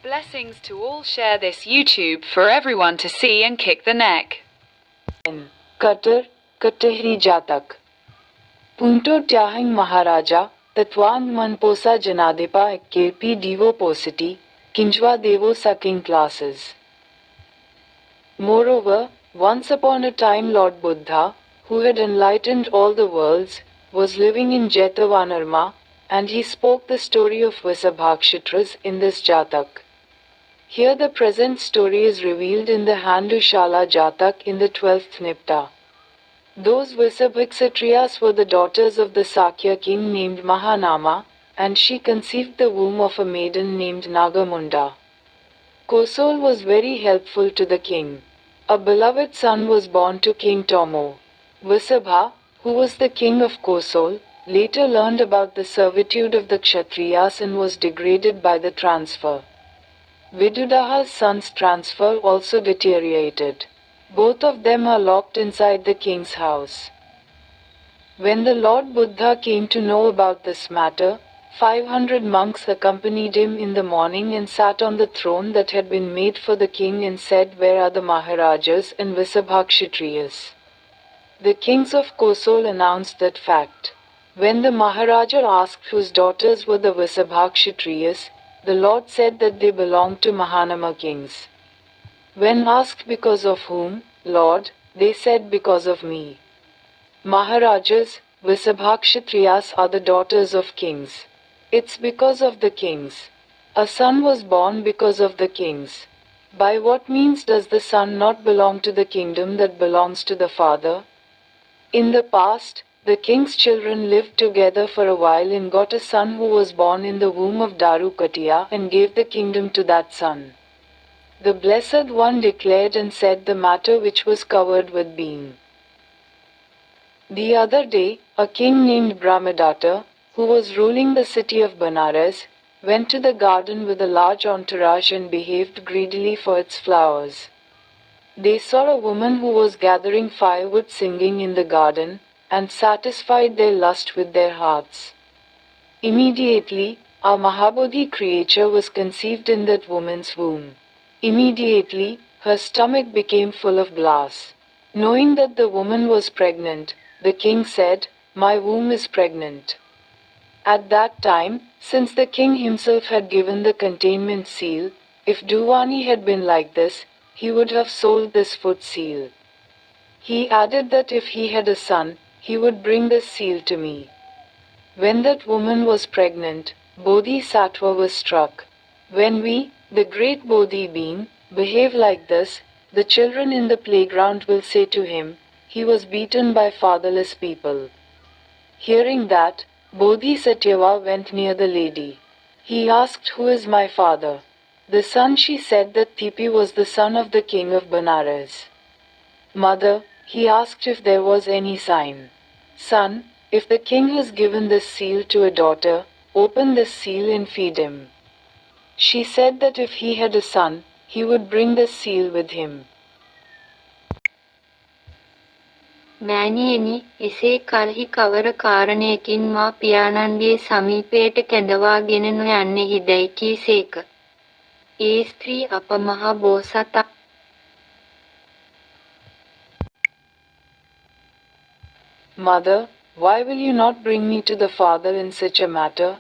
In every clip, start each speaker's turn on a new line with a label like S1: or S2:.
S1: Blessings to all. Share this YouTube for everyone to see and kick the neck.
S2: Qatar, Katahri Jatak. Punto Tyahing Maharaja, Tatwan Manposa Janadepa Ekirpi Divo Positi, Kinjwa Devo Sucking Classes. Moreover, once upon a time Lord Buddha, who had enlightened all the worlds, was living in Jetavanarma, and he spoke the story of Visabhakshatras in this Jatak. Here the present story is revealed in the Handushala Jatak in the 12th Nipta. Those Visabhakshatriyas were the daughters of the Sakya king named Mahanama, and she conceived the womb of a maiden named Nagamunda. Kosol was very helpful to the king. A beloved son was born to King Tomo. Visabha, who was the king of Kosol, later learned about the servitude of the Kshatriyas and was degraded by the transfer. Vidudaha's son's transfer also deteriorated. Both of them are locked inside the king's house. When the Lord Buddha came to know about this matter, 500 monks accompanied him in the morning and sat on the throne that had been made for the king and said, "Where are the Maharajas and Visabhakshatriyas?" The kings of Kosol announced that fact. When the Maharaja asked whose daughters were the Visabhakshatriyas, the Lord said that they belonged to Mahanama kings. When asked because of whom, Lord, they said because of me. Maharajas, Visabhakshatriyas are the daughters of kings. It's because of the kings. A son was born because of the kings. By what means does the son not belong to the kingdom that belongs to the father? In the past, the king's children lived together for a while and got a son who was born in the womb of Darukatiya and gave the kingdom to that son. The Blessed One declared and said the matter which was covered with being. The other day, a king named Brahmadatta, who was ruling the city of Banaras, went to the garden with a large entourage and behaved greedily for its flowers. They saw a woman who was gathering firewood singing in the garden, and satisfied their lust with their hearts. Immediately, a Mahabodhi creature was conceived in that woman's womb. Immediately, her stomach became full of glass. Knowing that the woman was pregnant, the king said, "My womb is pregnant." At that time, since the king himself had given the containment seal, if Duvani had been like this, he would have sold this foot seal. He added that if he had a son, he would bring this seal to me. When that woman was pregnant, Bodhisattva was struck. When we, the great Bodhi being, behave like this, the children in the playground will say to him, "He was beaten by fatherless people." Hearing that, Bodhisattva went near the lady. He asked, "Who is my father?" The son, she said that Tipi was the son of the king of Banaras. "Mother," he asked if there was any sign. "Son, if the king has given this seal to a daughter, open this seal and feed him." She said that if he had a son, he would bring this seal with him.
S3: මෑණියනි, එසේ කල්හි කවර කාරණයකින් මා පියාණන්ගේ සමීපයට කැඳවාගෙන නොයන්නෙහිදැයි කීසේක. ඒ ස්ත්‍රී අප මහා බෝසතා
S2: "Mother, why will you not bring me to the father in such a matter?"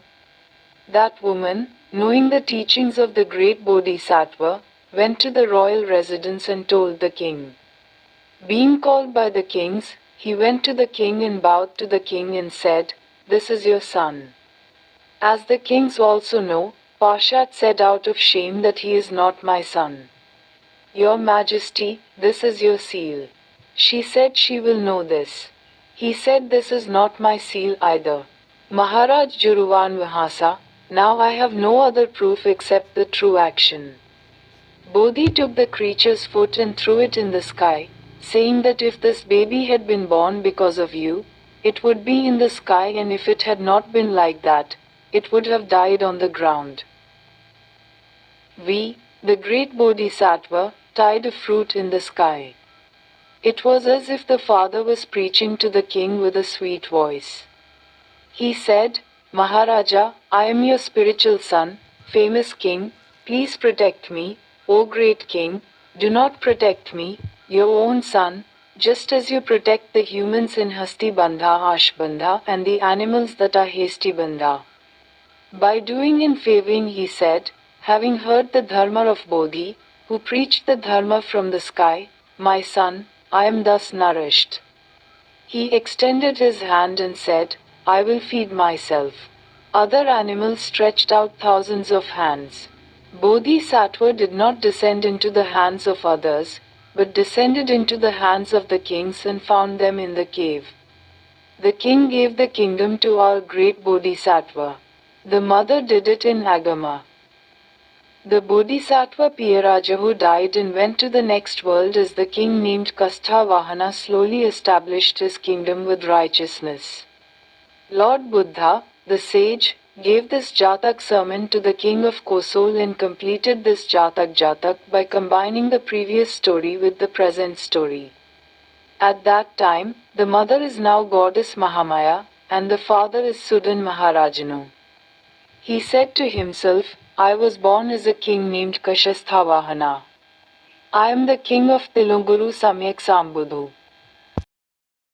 S2: That woman, knowing the teachings of the great Bodhisattva, went to the royal residence and told the king. Being called by the kings, he went to the king and bowed to the king and said, "This is your son." As the kings also know, Pashat said out of shame that he is not my son. "Your Majesty, this is your seal." She said she will know this. He said, "This is not my seal either." Maharaj Juruvan Vihasa, now I have no other proof except the true action. Bodhi took the creature's foot and threw it in the sky, saying that if this baby had been born because of you, it would be in the sky, and if it had not been like that, it would have died on the ground. We, the great Bodhisattva, tied a fruit in the sky. It was as if the father was preaching to the king with a sweet voice. He said, "Maharaja, I am your spiritual son, famous king, Please protect me, O great king. Do not protect me, your own son, just as you protect the humans in Hasti Bandha Ashbandha and the animals that are Hasty Bandha. By doing and favoring, he said, having heard the dharma of Bodhi, who preached the dharma from the sky, my son, I am thus nourished. He extended his hand and said, I will feed myself. Other animals stretched out thousands of hands. Bodhisattva did not descend into the hands of others, but descended into the hands of the kings and found them in the cave. The king gave the kingdom to our great Bodhisattva. The mother did it in Agama. The Bodhisattva Piyarajahu died and went to the next world as the king named Kasthavahana slowly established his kingdom with righteousness. Lord Buddha, the sage, gave this Jatak sermon to the king of Kosol and completed this Jatak by combining the previous story with the present story. At that time, the mother is now goddess Mahamaya, and the father is Sudan Maharajanu. He said to himself, I was born as a king named Kashasthavahana. I am the king of Tilunguru Samyak Sambudhu.